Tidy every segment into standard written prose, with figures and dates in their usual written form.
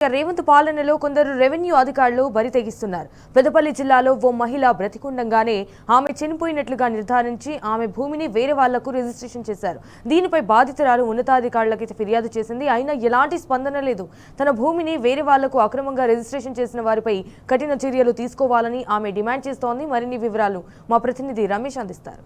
రేవంత్ పాలనలో కొందరు రెవెన్యూ అధికారులు బరి తెగిస్తున్నారు. పెద్దపల్లి జిల్లాలో ఓ మహిళ బ్రతికుండగానే ఆమె చనిపోయినట్లుగా నిర్ధారించి ఆమె భూమిని వేరే వాళ్లకు రిజిస్ట్రేషన్ చేశారు. దీనిపై బాధితురాలు ఉన్నతాధికారులకు ఫిర్యాదు చేసింది. అయినా ఎలాంటి స్పందన లేదు. తన భూమిని వేరే వాళ్లకు అక్రమంగా రిజిస్ట్రేషన్ చేసిన వారిపై కఠిన చర్యలు తీసుకోవాలని ఆమె డిమాండ్ చేస్తోంది. మరిన్ని వివరాలు మా ప్రతినిధి రమేష్ అందిస్తారు.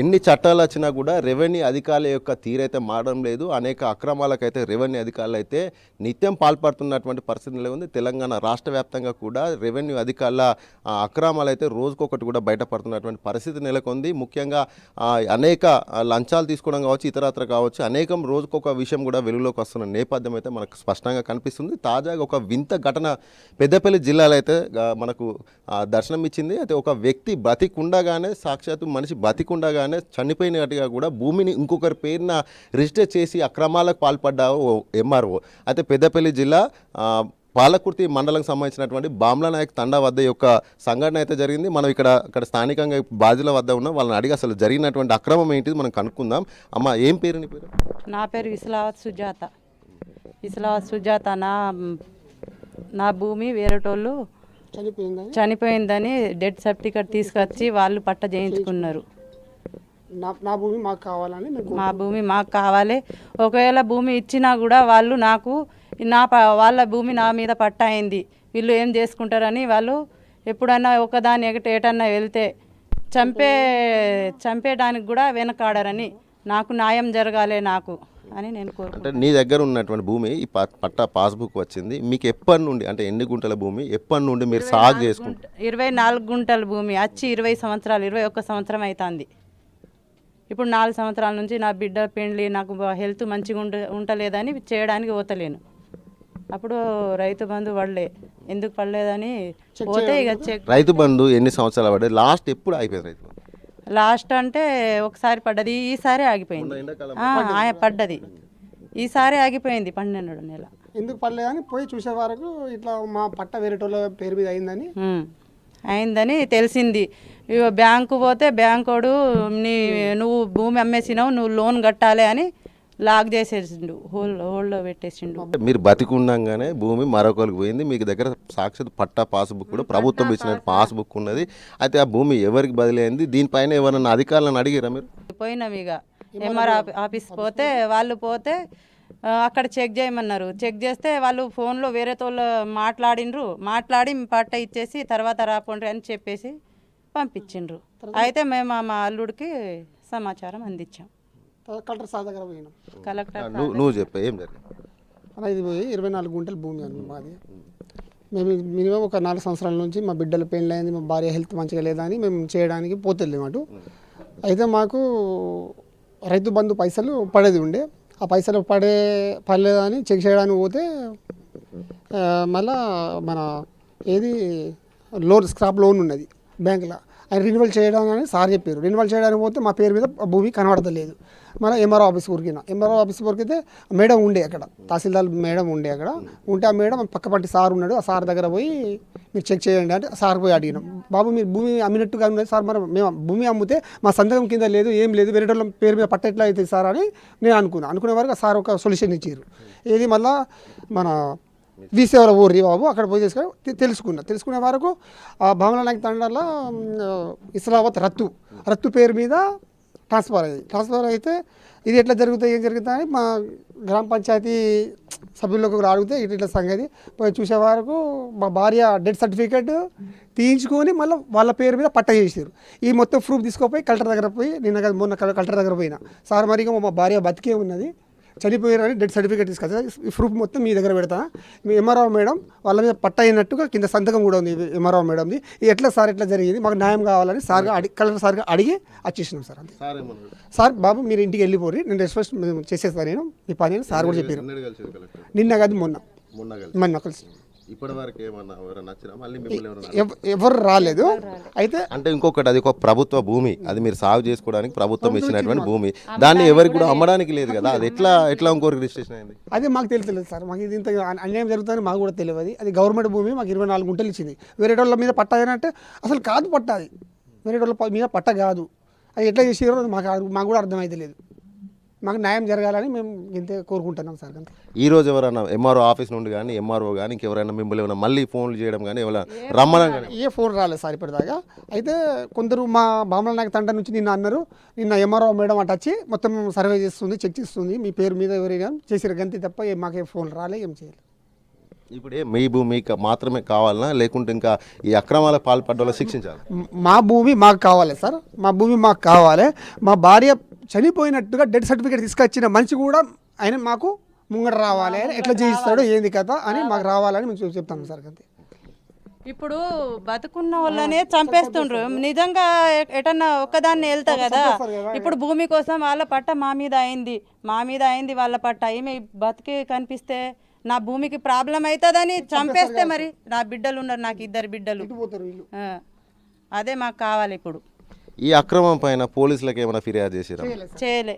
ఎన్ని చట్టాలు వచ్చినా కూడా రెవెన్యూ అధికారుల యొక్క తీరైతే మారడం లేదు. అనేక అక్రమాలకైతే రెవెన్యూ అధికారులు అయితే నిత్యం పాల్పడుతున్నటువంటి పరిస్థితి నెలకొంది. తెలంగాణ రాష్ట్ర వ్యాప్తంగా కూడా రెవెన్యూ అధికారుల అక్రమాలు అయితే రోజుకొకటి కూడా బయటపడుతున్నటువంటి పరిస్థితి నెలకొంది. ముఖ్యంగా అనేక లంచాలు తీసుకోవడం కావచ్చు, ఇతరత్ర కావచ్చు, అనేకం రోజుకొక విషయం కూడా వెలుగులోకి వస్తున్న నేపథ్యం అయితే మనకు స్పష్టంగా కనిపిస్తుంది. తాజాగా ఒక వింత ఘటన పెద్దపల్లి జిల్లాలో అయితే మనకు దర్శనం ఇచ్చింది. అయితే ఒక వ్యక్తి బతికుండగానే, సాక్షాత్తు మనిషి బతికుండగా చనిపోయినట్టుగా కూడా భూమిని ఇంకొకరి పేరున రిజిస్టర్ చేసి అక్రమాలకు పాల్పడ్డ ఎంఆర్ఓ అయితే పెద్దపల్లి జిల్లా పాలకుర్తి మండలం సంబంధించినటువంటి బామ్లానాయక్ తండా వద్ద యొక్క సంఘటన అయితే జరిగింది. మనం ఇక్కడ స్థానికంగా బాధితుల వద్ద ఉన్నాం. వాళ్ళని అడిగి అసలు జరిగినటువంటి అక్రమం ఏంటిది మనం కనుక్కుందాం. అమ్మ, ఏం పేరు నీ పేరు? నా పేరు ఇస్లావత్ సుజాత. నా భూమి వేరేటోళ్ళు చనిపోయిందని డెత్ సర్టిఫికేట్ తీసుకొచ్చి వాళ్ళు పట్ట చేయించుకున్నారు. నా భూమి మాకు కావాలని, మా భూమి మాకు కావాలి. ఒకవేళ భూమి ఇచ్చినా కూడా వాళ్ళు నాకు వాళ్ళ భూమి నా మీద పట్ట అయింది, వీళ్ళు ఏం చేసుకుంటారని వాళ్ళు ఎప్పుడన్నా ఒకదాని ఏటన్నా వెళ్తే చంపేయడానికి కూడా వెనకాడరని, నాకు న్యాయం జరగాలి నాకు అని నేను కోరుకుంటున్నాను. అంటే నీ దగ్గర ఉన్నటువంటి భూమి ఈ పట్ట పాస్బుక్ వచ్చింది మీకు ఎప్పటి నుండి, అంటే ఎన్ని గుంటల భూమి ఎప్పటి నుండి మీరు సాగు చేసుకుంటారు? 24 గుంటల భూమి వచ్చి 20 సంవత్సరాలు 21 సంవత్సరం అవుతుంది. ఇప్పుడు 4 సంవత్సరాల నుంచి నా బిడ్డ పెండ్లి, నాకు హెల్త్ మంచిగా ఉండలేదని చేయడానికి పోతలేను. అప్పుడు రైతు బంధు పడలే, ఎందుకు పడలేదని పోతే ఇక రైతు బంధు ఎన్ని సంవత్సరాలు పడ్డది? లాస్ట్ ఎప్పుడు అయిపోయింది రైతు బంధు? లాస్ట్ అంటే ఒకసారి పడ్డది, ఈసారి ఆగిపోయింది. పడ్డది, ఈసారి ఆగిపోయింది 12వ నెల. ఎందుకు పడలేదని పోయి చూసే వరకు ఇట్లా మా పట్ట వేరేటోళ్ళ పేరు మీద అయిందని తెలిసింది. బ్యాంకు పోతే బ్యాంకోడు నువ్వు భూమి అమ్మేసినావు, నువ్వు లోన్ కట్టాలి అని లాక్ చేసేసిండు, హోల్డ్లో పెట్టేసిండు. మీరు బతికుండగానే భూమి మరొకరికి పోయింది. మీకు దగ్గర సాక్షాత్ పట్టా పాస్బుక్ కూడా ప్రభుత్వం ఇచ్చిన పాస్బుక్ ఉన్నది. అయితే ఆ భూమి ఎవరికి బదిలీ అయింది? దీనిపైన ఎవరన్నా అధికారులను అడిగిరా మీరు? పోయినాం ఇక ఎంఆర్ ఆఫీస్ పోతే వాళ్ళు అక్కడ చెక్ చేయమన్నారు. చెక్ చేస్తే వాళ్ళు ఫోన్లో వేరేతో మాట్లాడి పట్ట ఇచ్చేసి తర్వాత రాపోండి అని చెప్పేసి పంపించిండ్రు. అయితే మేము మా అల్లుడికి సమాచారం అందించాం. కలెక్టర్ సార్ దగ్గర పోయినాం. కలెక్టర్ నువ్వు చెప్పా ఏం జరిగింది? ఇది పోయి 24 గుంటల భూమి అన్న మాది. మేము మినిమం ఒక 4 సంవత్సరాల నుంచి మా బిడ్డల పెళ్ళి అయింది, మా భార్య హెల్త్ మంచిగా లేదా అని మేము చేయడానికి పోతలేము అటు. అయితే మాకు రైతు బంధు పైసలు పడేది ఉండే, ఆ పైసలు పడలేదని చెక్ చేయడానికి పోతే మళ్ళా మన స్క్రాప్ లోన్ ఉన్నది బ్యాంకులో, ఆయన రెన్యువల్ చేయడానికి సార్ చెప్పారు. రెన్యువల్ చేయడానికి పోతే మా పేరు మీద భూమి కనబడతలేదు. మన ఎంఆర్ఓ ఆఫీస్ ఊరికినా, ఎంఆర్ఓ ఆఫీస్ ఊరికైతే మేడం ఉండే అక్కడ, తహసీల్దార్ మేడం ఉండే అక్కడ. ఉంటే ఆ మేడం పక్కపట్టి సార్ ఉన్నాడు, ఆ సార్ దగ్గర పోయి మీరు చెక్ చేయండి అంటే సార్ పోయి అడిగినాం. బాబు మీరు భూమి అమ్మినట్టుగా ఉన్నది సార్, మరి మేము భూమి అమ్మితే మా సంతకం కింద లేదు, ఏం లేదు, వేరే వాళ్ళ పేరు మీద పట్ట ఎట్లా అవుతుంది సార్ అని నేను అనుకునే వరకు సార్ ఒక సొల్యూషన్ ఇచ్చారు. ఏది మళ్ళా మన వీసేవర ఊరి బాబు అక్కడ పోయి తెలుసుకునే వరకు ఆ బామ్లానాయక్ తండాలో ఇస్లావత్ రత్తు పేరు మీద ట్రాన్స్ఫర్ అయితే ఇది ఎట్లా జరుగుతాయి, ఏం జరుగుతాయి అని మా గ్రామ పంచాయతీ సభ్యులకు అడిగితే ఇట్లా సంగతి పోయి చూసే వరకు మా భార్య డెత్ సర్టిఫికేట్ తీయించుకొని మళ్ళీ వాళ్ళ పేరు మీద పట్ట చేసారు. ఈ మొత్తం ప్రూఫ్ తీసుకోపోయి కలెక్టర్ దగ్గర పోయి మొన్న కలెక్టర్ దగ్గర పోయినా, సార్ మరిగా మా భార్య బతికే ఉన్నది, చనిపోయారని డెత్ సర్టిఫికేట్ తీసుకొచ్చా, ఈ ప్రూఫ్ మొత్తం మీ దగ్గర పెడతా, మీ ఎంఆర్ఓ మేడం వాళ్ళ మీద పట్ట అయినట్టుగా కింద సంతకం కూడా ఉంది ఎంఆర్ఓ మేడంది, ఎట్లా సార్ ఎట్లా జరిగింది, మాకు న్యాయం కావాలని సార్గా కలెక్టర్ సార్గా అడిగి వచ్చేసినాం సార్. అంతే సార్, బాబు మీరు ఇంటికి వెళ్ళిపోయి నేను రెస్పాన్స్ చేసేస్తాను, నేను మీ పని అని సార్ కూడా చెప్పారు. నిన్న కాదు మొన్న కలిసి ఎవరు రాలేదు. అయితే అంటే ఇంకొకటి, అది ఒక ప్రభుత్వ భూమి, అది మీరు సాగు చేసుకోవడానికి ప్రభుత్వం ఇచ్చినటువంటి భూమి, దాన్ని ఎవరికి కూడా అమ్మడానికి లేదు కదా, అది ఎట్లా ఇంకొకరికి రిజిస్ట్రేషన్ అయింది? అది మాకు తెలియదు సార్, మాకు ఇది ఇంత అన్యాయం జరుగుతుందని మాకు కూడా తెలియదు. అది గవర్నమెంట్ భూమి, మాకు 24 గుంటలు ఇచ్చింది. వేరే వాళ్ళ మీద పట్ట అంటే అసలు కాదు పట్ట, అది వేరే వాళ్ళ మీద పట్ట కాదు. అది ఎట్లా చేసారో మాకు కూడా అర్థమైతే లేదు. మాకు న్యాయం జరగాలని మేము ఇంతే కోరుకుంటున్నాం సార్ అంతే. ఈ రోజు ఎవరైనా ఎంఆర్ఓ ఆఫీస్ నుండి కానీ ఎంఆర్ఓ కానీ ఇంకెవరైనా మిమ్మల్ని ఏమైనా మళ్ళీ ఫోన్లు చేయడం కానీ ఎవరైనా రమ్మనం కానీ ఏ ఫోన్ రాలేదు సార్ ఇప్పటిదాకా. అయితే కొందరు మా బామల నాయక తండ నుంచి నిన్న అన్నారు, నిన్న ఎంఆర్ఓ మేడం అటు వచ్చి మొత్తం సర్వే చేస్తుంది, చెక్ చేస్తుంది, మీ పేరు మీద ఎవరైనా చేసిరు గంతి తప్ప మాకే ఫోన్ రాలే, ఏం చేయలేదు. ఇప్పుడు మీ భూమి మాత్రమే కావాలనా లేకుంటే ఇంకా ఈ అక్రమాలకు పాల్పడ్డ వాళ్ళని శిక్షించాలి? మా భూమి మాకు కావాలి సార్, మా భూమి మాకు కావాలి. మా భార్య చనిపోయినట్టుగా డెత్ సర్టిఫికేట్ తీసుకొచ్చిన మనిషి కూడా ఆయన మాకు ముంగట రావాలి, ఎట్లా చేయిస్తాడో ఏంది కదా అని మాకు రావాలని మేము చెప్తాం సార్ అంతే. ఇప్పుడు బతుకున్న వాళ్ళనే చంపేస్తుండ్రు. నిజంగా ఎటన్నా ఒక్కదాన్ని వెళ్తా కదా, ఇప్పుడు భూమి కోసం వాళ్ళ పట్ట మా మీద అయింది వాళ్ళ పట్ట. ఈమె బతికి కనిపిస్తే నా భూమికి ప్రాబ్లం అవుతుందని చంపేస్తే మరి నా బిడ్డలు ఉన్నారు, నాకు 2 బిడ్డలు. అదే మాకు కావాలి. ఇప్పుడు ఈ అక్రమం పైన పోలీసులకు ఏమైనా ఫిర్యాదు చేసిరా? చేయలే.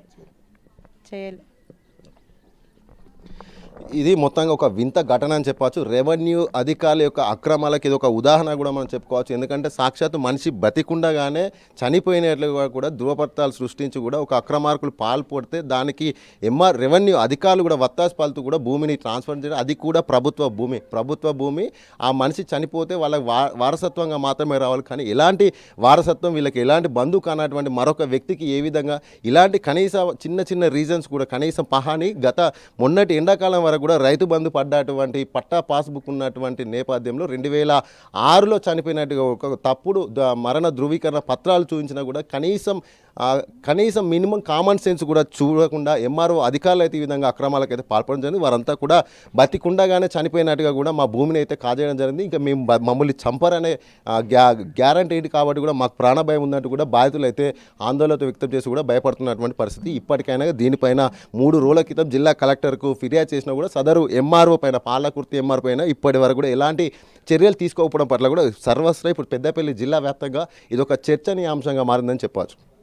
ఇది మొత్తంగా ఒక వింత ఘటన అని చెప్పవచ్చు. రెవెన్యూ అధికారుల యొక్క అక్రమాలకు ఇది ఒక ఉదాహరణ కూడా మనం చెప్పుకోవచ్చు. ఎందుకంటే సాక్షాత్తు మనిషి బతికుండగానే చనిపోయినట్లుగా కూడా ధృవపత్రాలు సృష్టించి కూడా ఒక అక్రమార్కులు పాల్పడితే దానికి రెవెన్యూ అధికారులు కూడా వత్తాసు పాలుతూ కూడా భూమిని ట్రాన్స్ఫర్ చేయడం, అది కూడా ప్రభుత్వ భూమి. ఆ మనిషి చనిపోతే వాళ్ళకి వారసత్వంగా మాత్రమే రావాలి, కానీ ఎలాంటి వారసత్వం వీళ్ళకి ఎలాంటి బంధువు కానటువంటి మరొక వ్యక్తికి ఏ విధంగా ఇలాంటి కనీస చిన్న రీజన్స్ కూడా కనీసం పహాని గత మొన్నటి ఎండాకాలం వరకు కూడా రైతు బంధు పడ్డటువంటి పట్టా పాస్బుక్ ఉన్నటువంటి నేపథ్యంలో 2006లో చనిపోయినట్టుగా ఒక తప్పుడు మరణ ధృవీకరణ పత్రాలు చూపించినా కూడా కనీసం మినిమం కామన్ సెన్స్ కూడా చూడకుండా ఎంఆర్ఓ అధికారులు అయితే ఈ విధంగా అక్రమాలకైతే పాల్పడడం జరిగింది. వారంతా కూడా బతికుండగానే చనిపోయినట్టుగా కూడా మా భూమిని అయితే కాజేయడం జరిగింది. ఇంకా మేము మమ్మల్ని చంపరనే గ్యారంటీ ఏంటి కాబట్టి కూడా మాకు ప్రాణభయం ఉన్నట్టు కూడా బాధితులు అయితే ఆందోళనతో వ్యక్తం చేసి కూడా భయపడుతున్నటువంటి పరిస్థితి. ఇప్పటికైనా దీనిపైన 3 రోజుల క్రితం జిల్లా కలెక్టర్కు ఫిర్యాదు చేసినా కూడా సదరు ఎంఆర్ఓ పైన పాలకుర్తి ఎంఆర్ఓ పైన ఇప్పటి వరకు కూడా ఎలాంటి చర్యలు తీసుకోకపోవడం పట్ల కూడా సర్వస్వ ఇప్పుడు పెద్దపల్లి జిల్లా వ్యాప్తంగా ఇది ఒక చర్చనీయాంశంగా మారిందని చెప్పవచ్చు.